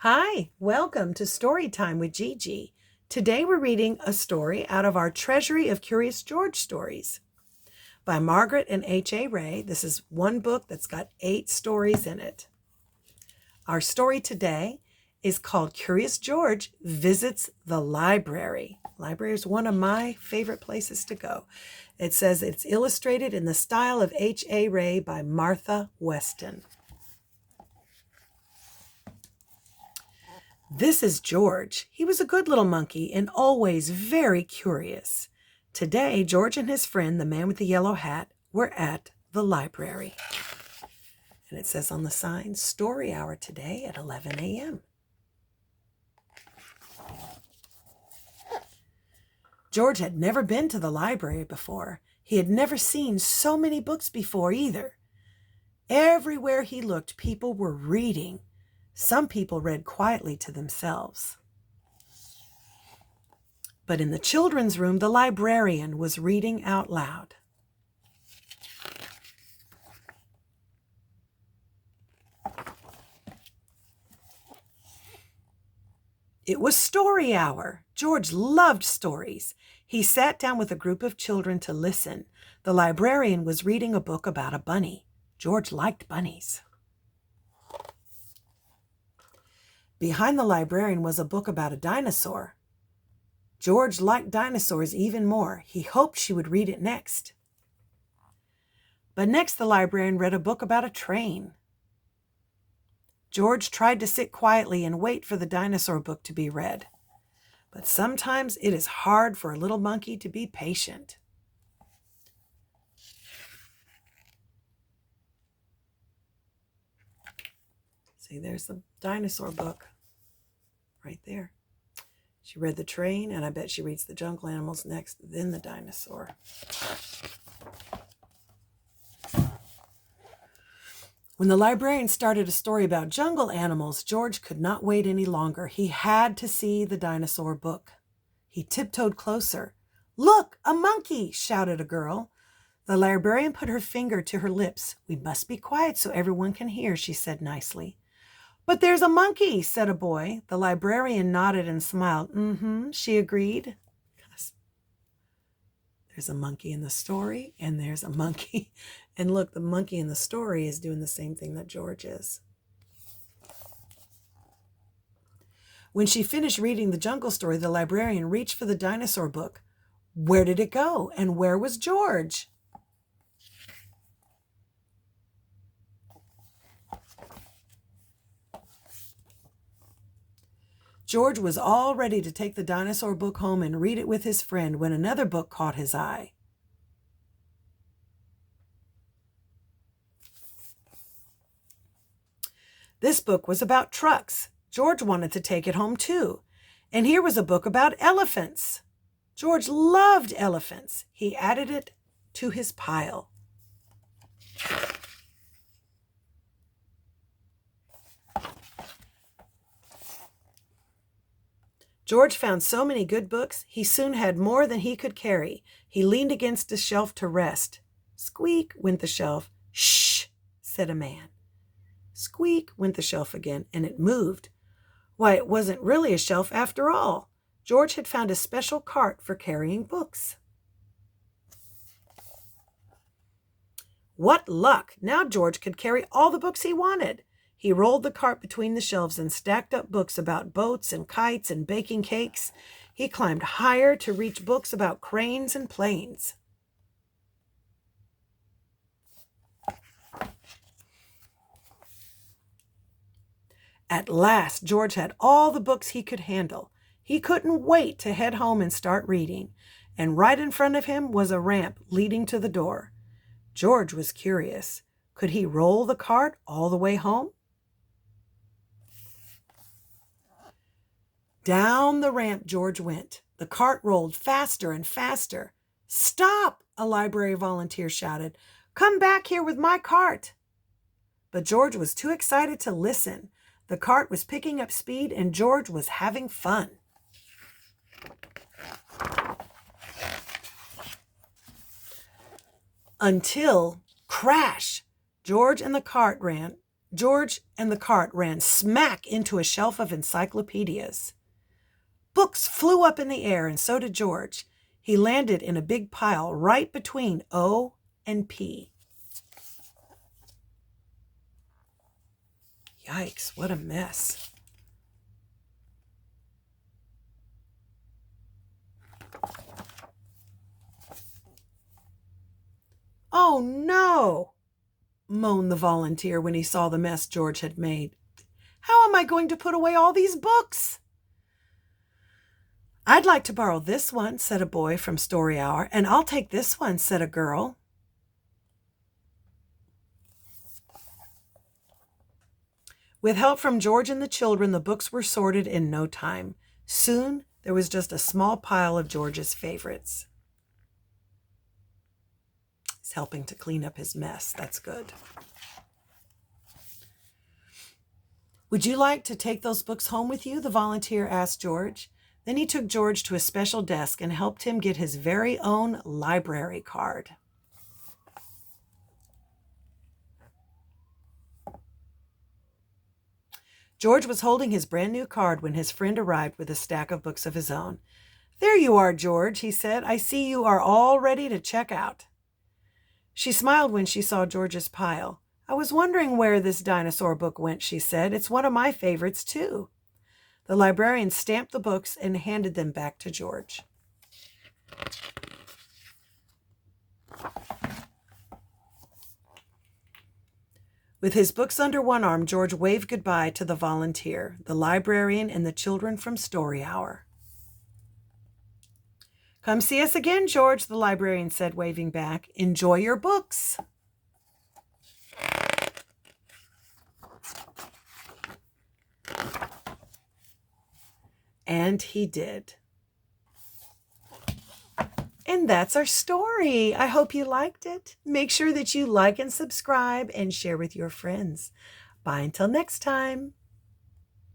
Hi, welcome to Story Time with Gigi. Today we're reading a story out of our Treasury of Curious George stories by Margret and H.A. Ray. This is one book that's got 8 stories in it. Our story today is called Curious George Visits the Library. Library is one of my favorite places to go. It says it's illustrated in the style of H.A. Ray by Martha Weston. This is George. He was a good little monkey and always very curious. Today, George and his friend, the man with the yellow hat, were at the library. And it says on the sign, story hour today at 11 a.m. George had never been to the library before. He had never seen so many books before either. Everywhere he looked, people were reading. Some people read quietly to themselves. But in the children's room, the librarian was reading out loud. It was story hour. George loved stories. He sat down with a group of children to listen. The librarian was reading a book about a bunny. George liked bunnies. Behind the librarian was a book about a dinosaur. George liked dinosaurs even more. He hoped she would read it next. But next the librarian read a book about a train. George tried to sit quietly and wait for the dinosaur book to be read. But sometimes it is hard for a little monkey to be patient. See, there's the dinosaur book right there. She read the train, and I bet she reads the jungle animals next, then the dinosaur. When the librarian started a story about jungle animals, George could not wait any longer. He had to see the dinosaur book. He tiptoed closer. "Look, a monkey!" shouted a girl. The librarian put her finger to her lips. "We must be quiet so everyone can hear," she said nicely. "But there's a monkey," said a boy. The librarian nodded and smiled. She agreed. There's a monkey in the story, and there's a monkey. And look, the monkey in the story is doing the same thing that George is. When she finished reading the jungle story, the librarian reached for the dinosaur book. Where did it go? And where was George? George was all ready to take the dinosaur book home and read it with his friend when another book caught his eye. This book was about trucks. George wanted to take it home too. And here was a book about elephants. George loved elephants. He added it to his pile. George found so many good books, he soon had more than he could carry. He leaned against a shelf to rest. Squeak went the shelf. Shh, said a man. Squeak went the shelf again, and it moved. Why, it wasn't really a shelf after all. George had found a special cart for carrying books. What luck! Now George could carry all the books he wanted. He rolled the cart between the shelves and stacked up books about boats and kites and baking cakes. He climbed higher to reach books about cranes and planes. At last, George had all the books he could handle. He couldn't wait to head home and start reading. And right in front of him was a ramp leading to the door. George was curious. Could he roll the cart all the way home? Down the ramp George went. The cart rolled faster and faster. "Stop!" a library volunteer shouted. "Come back here with my cart." But George was too excited to listen. The cart was picking up speed, and George was having fun. Until, crash! George and the cart George and the cart ran smack into a shelf of encyclopedias. Books flew up in the air, and so did George. He landed in a big pile right between O and P. Yikes, what a mess. Oh no, moaned the volunteer when he saw the mess George had made. How am I going to put away all these books? I'd like to borrow this one, said a boy from Story Hour. And I'll take this one, said a girl. With help from George and the children, the books were sorted in no time. Soon, there was just a small pile of George's favorites. He's helping to clean up his mess. That's good. Would you like to take those books home with you? The volunteer asked George. Then he took George to a special desk and helped him get his very own library card. George was holding his brand new card when his friend arrived with a stack of books of his own. There you are, George, he said. I see you are all ready to check out. She smiled when she saw George's pile. I was wondering where this dinosaur book went, she said. It's one of my favorites, too. The librarian stamped the books and handed them back to George. With his books under one arm, George waved goodbye to the volunteer, the librarian, and the children from Story Hour. Come see us again, George, the librarian said, waving back. Enjoy your books. And he did. And that's our story. I hope you liked it. Make sure that you like and subscribe and share with your friends. Bye until next time.